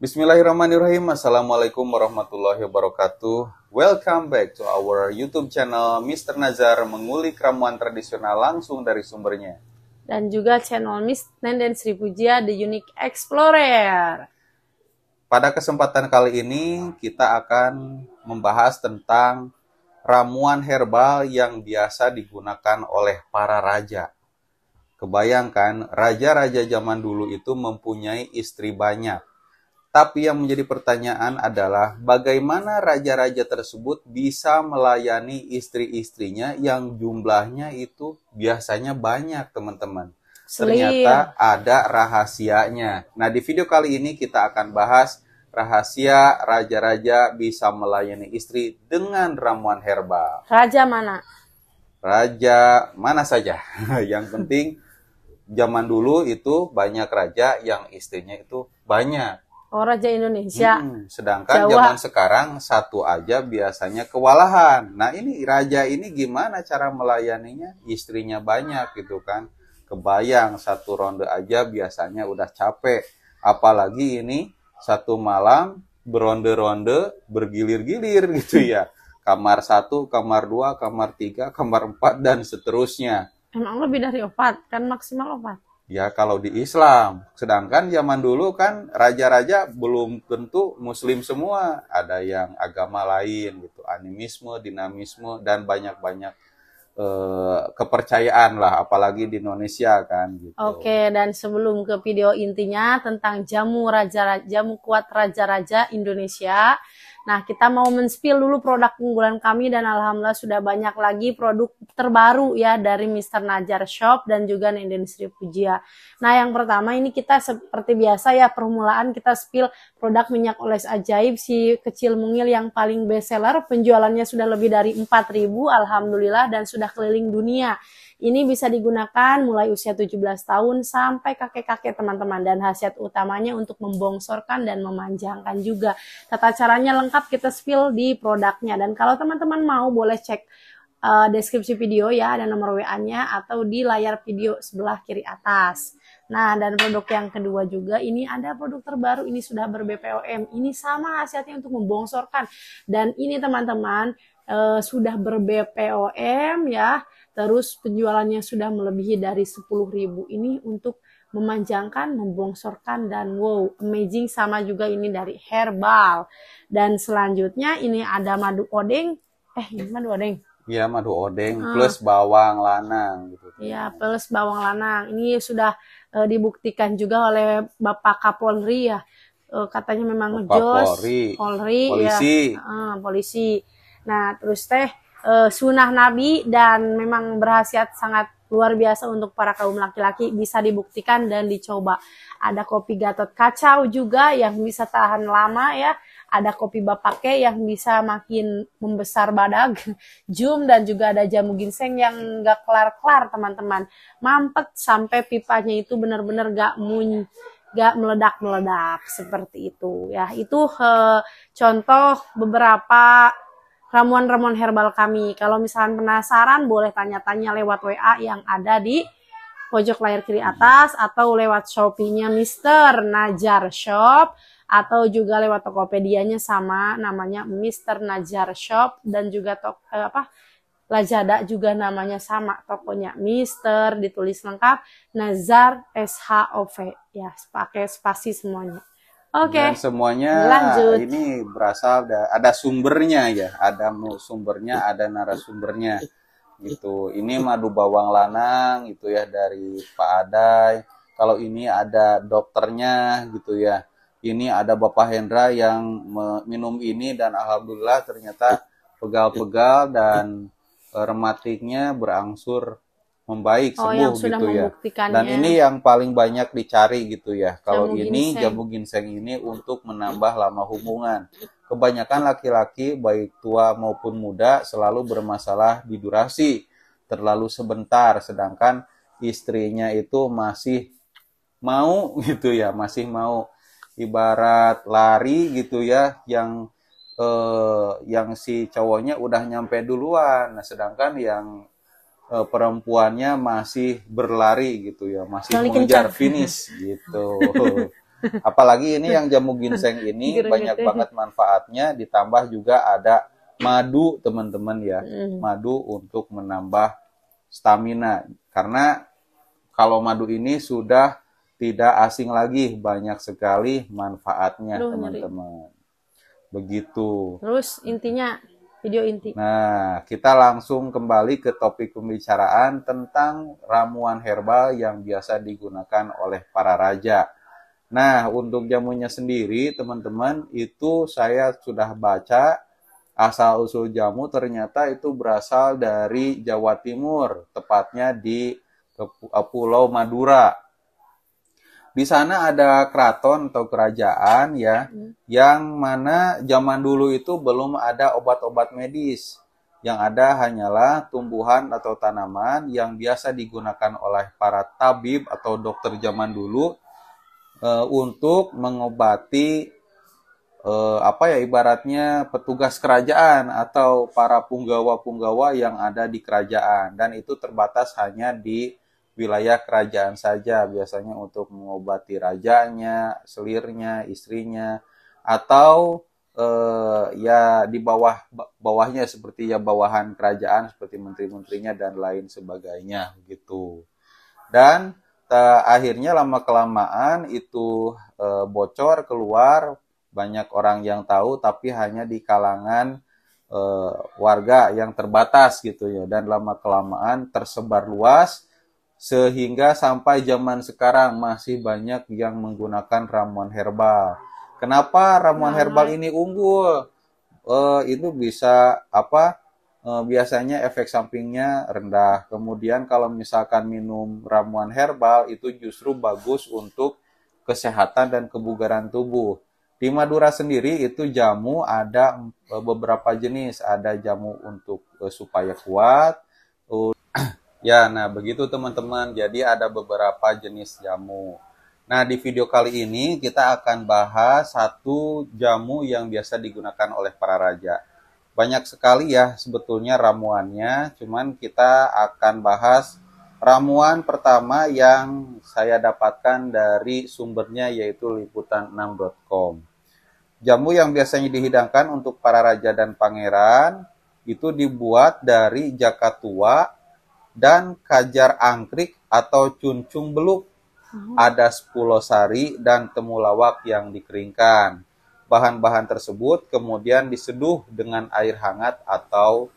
Bismillahirrahmanirrahim. Assalamualaikum warahmatullahi wabarakatuh. Welcome back to our YouTube channel Mr. Nazar, mengulik ramuan tradisional langsung dari sumbernya. Dan juga channel Miss Nenden Sri Pujia, The Unique Explorer. Pada kesempatan kali ini kita akan membahas tentang ramuan herbal yang biasa digunakan oleh para raja. Kebayangkan, raja-raja zaman dulu itu mempunyai istri banyak. Tapi yang menjadi pertanyaan adalah bagaimana raja-raja tersebut bisa melayani istri-istrinya yang jumlahnya itu biasanya banyak, teman-teman. Ternyata ada rahasianya. Nah, di video kali ini kita akan bahas rahasia raja-raja bisa melayani istri dengan ramuan herbal. Raja mana? Raja mana saja. Yang penting zaman dulu itu banyak raja yang istrinya itu banyak. Oh, Raja Indonesia. Sedangkan Jawa. Zaman sekarang satu aja biasanya kewalahan. Nah, ini raja ini gimana cara melayaninya? Istrinya banyak gitu kan. Kebayang satu ronde aja biasanya udah capek. Apalagi ini satu malam beronde-ronde bergilir-gilir gitu ya. Kamar 1, kamar 2, kamar 3, kamar 4 dan seterusnya. Emang lebih dari 4, kan maksimal 4. Ya kalau di Islam, sedangkan zaman dulu kan raja-raja belum tentu muslim semua, ada yang agama lain gitu, animisme, dinamisme dan banyak-banyak kepercayaan lah, apalagi di Indonesia kan gitu. Oke, dan sebelum ke video intinya tentang jamu kuat raja-raja Indonesia. Nah, kita mau men-spill dulu produk unggulan kami dan alhamdulillah sudah banyak lagi produk terbaru ya dari Mr. Nazar Shop dan juga Nenden Sri Pujia. Nah, yang pertama ini kita seperti biasa ya permulaan kita spill produk minyak oles ajaib si kecil mungil yang paling best seller, penjualannya sudah lebih dari 4.000 alhamdulillah dan sudah keliling dunia. Ini bisa digunakan mulai usia 17 tahun sampai kakek-kakek teman-teman. Dan khasiat utamanya untuk membongsorkan dan memanjangkan juga. Tata caranya lengkap kita spill di produknya. Dan kalau teman-teman mau boleh cek deskripsi video ya, ada nomor WA-nya atau di layar video sebelah kiri atas. Nah, dan produk yang kedua juga ini ada produk terbaru, ini sudah ber-BPOM. Ini sama khasiatnya untuk membongsorkan. Dan ini teman-teman sudah ber-BPOM ya. Terus penjualannya sudah melebihi dari 10.000. Ini untuk memanjangkan, membongsorkan, dan wow, amazing. Sama juga ini dari herbal. Dan selanjutnya ini ada madu odeng. Ini madu odeng. Iya, madu odeng plus bawang lanang gitu. Iya, plus bawang lanang. Ini sudah dibuktikan juga oleh Bapak Kapolri ya. Katanya memang ngejos. Polri polisi. Ya. Polisi. Nah, terus sunnah Nabi dan memang berkhasiat sangat luar biasa untuk para kaum laki-laki, bisa dibuktikan dan dicoba. Ada kopi Gatot Kacau juga yang bisa tahan lama ya. Ada kopi Bapake yang bisa makin membesar badag, jum, dan juga ada jamu ginseng yang gak kelar-kelar teman-teman. Mampet sampai pipanya itu benar-benar gak meledak-meledak seperti itu ya. Itu contoh beberapa ramuan-ramuan herbal kami. Kalau misalkan penasaran boleh tanya-tanya lewat WA yang ada di pojok layar kiri atas atau lewat Shopee-nya Mr. Nazar Shop atau juga lewat Tokopedia-nya sama namanya Mr. Nazar Shop dan juga Lazada juga namanya sama tokonya Mr. ditulis lengkap Nazar SHOV ya, pakai spasi semuanya. Oke. Dan semuanya lanjut. Ini berasal ada sumbernya ya, ada sumbernya, ada narasumbernya gitu. Ini madu bawang lanang gitu ya dari Pak Adai. Kalau ini ada dokternya gitu ya. Ini ada Bapak Hendra yang minum ini dan alhamdulillah ternyata pegal-pegal dan rematiknya berangsur membaik, sembuh gitu ya. Dan ini yang paling banyak dicari gitu ya. Kalau ini jamu ginseng ini untuk menambah lama hubungan. Kebanyakan laki-laki baik tua maupun muda selalu bermasalah di durasi, terlalu sebentar, sedangkan istrinya itu masih mau gitu ya, masih mau, ibarat lari gitu ya, yang si cowoknya udah nyampe duluan, nah sedangkan yang perempuannya masih berlari gitu ya, masih mengejar finish gitu. Apalagi ini yang jamu ginseng ini banyak banget manfaatnya, ditambah juga ada madu teman-teman ya. Madu untuk menambah stamina. Karena kalau madu ini sudah tidak asing lagi, banyak sekali manfaatnya teman-teman. Begitu. Terus intinya, video inti. Nah, kita langsung kembali ke topik pembicaraan tentang ramuan herbal yang biasa digunakan oleh para raja. Nah, untuk jamunya sendiri, teman-teman, itu saya sudah baca asal-usul jamu ternyata itu berasal dari Jawa Timur, tepatnya di Pulau Madura. Di sana ada keraton atau kerajaan ya, yang mana zaman dulu itu belum ada obat-obat medis. Yang ada hanyalah tumbuhan atau tanaman yang biasa digunakan oleh para tabib atau dokter zaman dulu untuk mengobati ibaratnya petugas kerajaan atau para punggawa-punggawa yang ada di kerajaan, dan itu terbatas hanya di wilayah kerajaan saja, biasanya untuk mengobati rajanya, selirnya, istrinya, atau ya di bawahnya seperti ya bawahan kerajaan seperti menteri-menterinya dan lain sebagainya gitu. Dan akhirnya lama kelamaan itu bocor keluar, banyak orang yang tahu tapi hanya di kalangan warga yang terbatas gitu ya, dan lama kelamaan tersebar luas sehingga sampai zaman sekarang masih banyak yang menggunakan ramuan herbal. Kenapa ramuan herbal ini unggul? Itu bisa biasanya efek sampingnya rendah. Kemudian kalau misalkan minum ramuan herbal itu justru bagus untuk kesehatan dan kebugaran tubuh. Di Madura sendiri itu jamu ada beberapa jenis. Ada jamu untuk supaya kuat. Ya, nah begitu teman-teman. Jadi ada beberapa jenis jamu. Nah, di video kali ini kita akan bahas satu jamu yang biasa digunakan oleh para raja. Banyak sekali ya sebetulnya ramuannya, cuman kita akan bahas ramuan pertama yang saya dapatkan dari sumbernya yaitu liputan6.com. Jamu yang biasanya dihidangkan untuk para raja dan pangeran itu dibuat dari jakatua dan kajar angkrik atau cuncung beluk. Ada 10 sari dan temulawak yang dikeringkan. Bahan-bahan tersebut kemudian diseduh dengan air hangat atau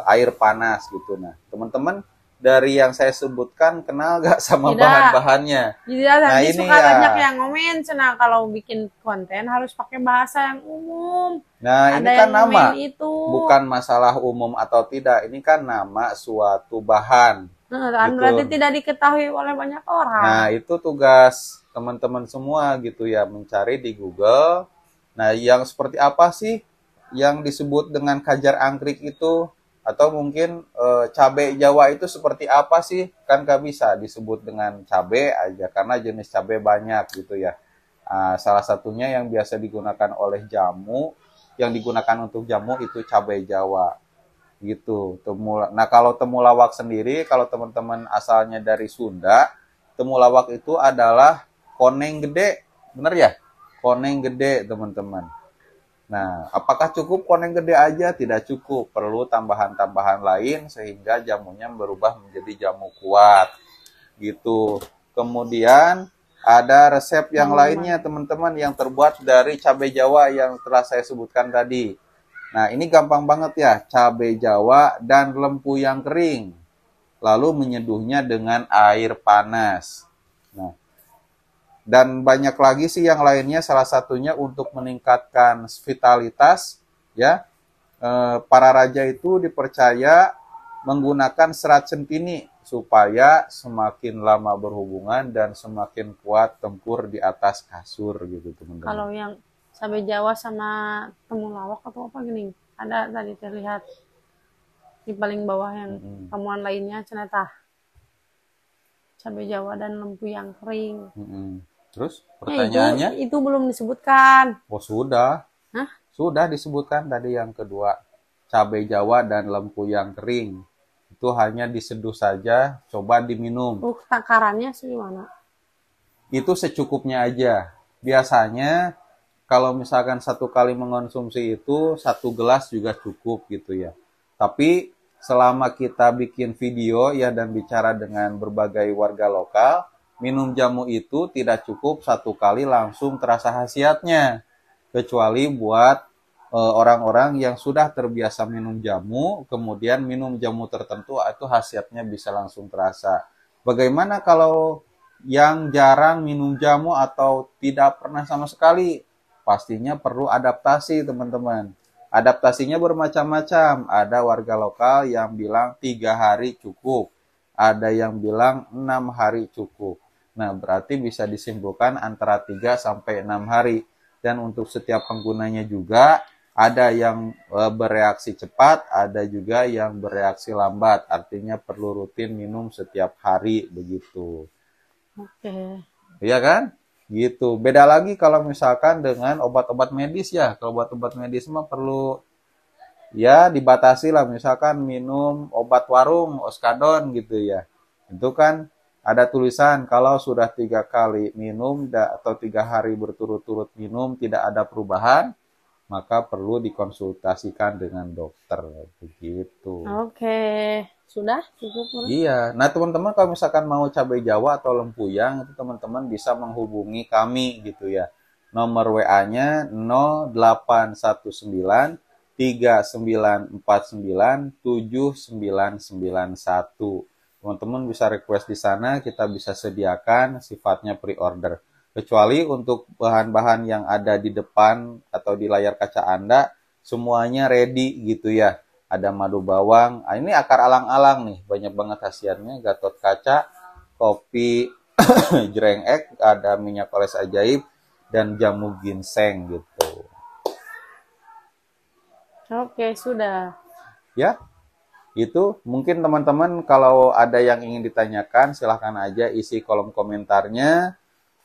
air panas gitu. Nah, teman-teman dari yang saya sebutkan kenal gak sama bahan-bahannya? Tidak, nah ini suka banyak yang ngomen, cina kalau bikin konten harus pakai bahasa yang umum. Nah, ini kan nama, bukan masalah umum atau tidak. Ini kan nama suatu bahan. Nah, gitu. Berarti tidak diketahui oleh banyak orang. Nah, itu tugas teman-teman semua gitu ya, mencari di Google. Nah, yang seperti apa sih yang disebut dengan kajar angkrik itu? Atau mungkin cabai Jawa itu seperti apa sih? Kan gak bisa disebut dengan cabai aja, karena jenis cabai banyak gitu ya. Salah satunya yang biasa digunakan oleh jamu, yang digunakan untuk jamu itu cabai Jawa gitu. Nah, kalau temulawak sendiri, kalau teman-teman asalnya dari Sunda, temulawak itu adalah koneng gede, bener ya? Koneng gede teman-teman. Nah, apakah cukup koneng gede aja? Tidak cukup, perlu tambahan-tambahan lain sehingga jamunya berubah menjadi jamu kuat gitu. Kemudian ada resep yang lainnya teman-teman yang terbuat dari cabai Jawa yang telah saya sebutkan tadi. Nah, ini gampang banget ya, cabai Jawa dan lempu yang kering. Lalu menyeduhnya dengan air panas. Nah, dan banyak lagi sih yang lainnya, salah satunya untuk meningkatkan vitalitas ya. Para raja itu dipercaya menggunakan serat centini supaya semakin lama berhubungan dan semakin kuat tempur di atas kasur gitu teman-teman. Kalau yang cabai Jawa sama temulawak atau apa gini, ada tadi terlihat di paling bawah yang ramuan lainnya cenetah cabai Jawa dan lempu yang kering. Terus pertanyaannya? Itu belum disebutkan. Oh sudah. Hah? Sudah disebutkan tadi yang kedua. Cabai Jawa dan lempu yang kering. Itu hanya diseduh saja, coba diminum. Takarannya sih gimana? itu secukupnya aja. Biasanya kalau misalkan 1 kali mengonsumsi itu 1 gelas juga cukup gitu ya. Tapi selama kita bikin video ya dan bicara dengan berbagai warga lokal, minum jamu itu tidak cukup 1 kali langsung terasa khasiatnya. Kecuali buat orang-orang yang sudah terbiasa minum jamu, kemudian minum jamu tertentu itu khasiatnya bisa langsung terasa. Bagaimana kalau yang jarang minum jamu atau tidak pernah sama sekali? Pastinya perlu adaptasi, teman-teman. Adaptasinya bermacam-macam. Ada warga lokal yang bilang 3 hari cukup. Ada yang bilang 6 hari cukup. Nah, berarti bisa disimpulkan antara 3 sampai 6 hari. Dan untuk setiap penggunanya juga, ada yang bereaksi cepat, ada juga yang bereaksi lambat. Artinya perlu rutin minum setiap hari begitu. Oke. Iya kan? Gitu. Beda lagi kalau misalkan dengan obat-obat medis ya. Kalau obat-obat medis mah perlu ya dibatasi lah. Misalkan minum obat warung, oskadon gitu ya. Itu kan ada tulisan kalau sudah 3 kali minum atau 3 hari berturut-turut minum tidak ada perubahan, maka perlu dikonsultasikan dengan dokter begitu. Oke. Sudah cukup, Bro? Iya. Nah, teman-teman kalau misalkan mau cabai Jawa atau lempuyang itu teman-teman bisa menghubungi kami gitu ya. Nomor WA-nya 0819 3949 7991. Teman-teman bisa request di sana, kita bisa sediakan, sifatnya pre-order. Kecuali untuk bahan-bahan yang ada di depan atau di layar kaca Anda, semuanya ready gitu ya. Ada madu bawang, ini akar alang-alang nih, banyak banget khasiatnya, Gatot kaca, kopi jreng ek, ada minyak oles ajaib, dan jamu ginseng gitu. Oke, sudah. Ya, itu mungkin teman-teman kalau ada yang ingin ditanyakan, silahkan aja isi kolom komentarnya.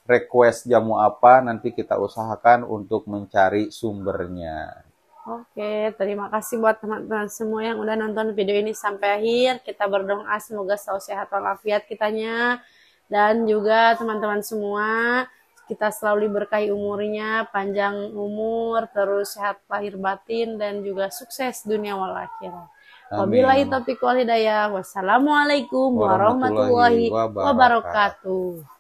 Request jamu apa, nanti kita usahakan untuk mencari sumbernya. Oke, terima kasih buat teman-teman semua yang udah nonton video ini sampai akhir. Kita berdoa semoga selalu sehat walafiat kitanya. Dan juga teman-teman semua, kita selalu diberkahi umurnya, panjang umur, terus sehat lahir batin, dan juga sukses dunia wal akhirah. Wabillahi taufiq wal hidayah. Wassalamualaikum warahmatullahi wabarakatuh.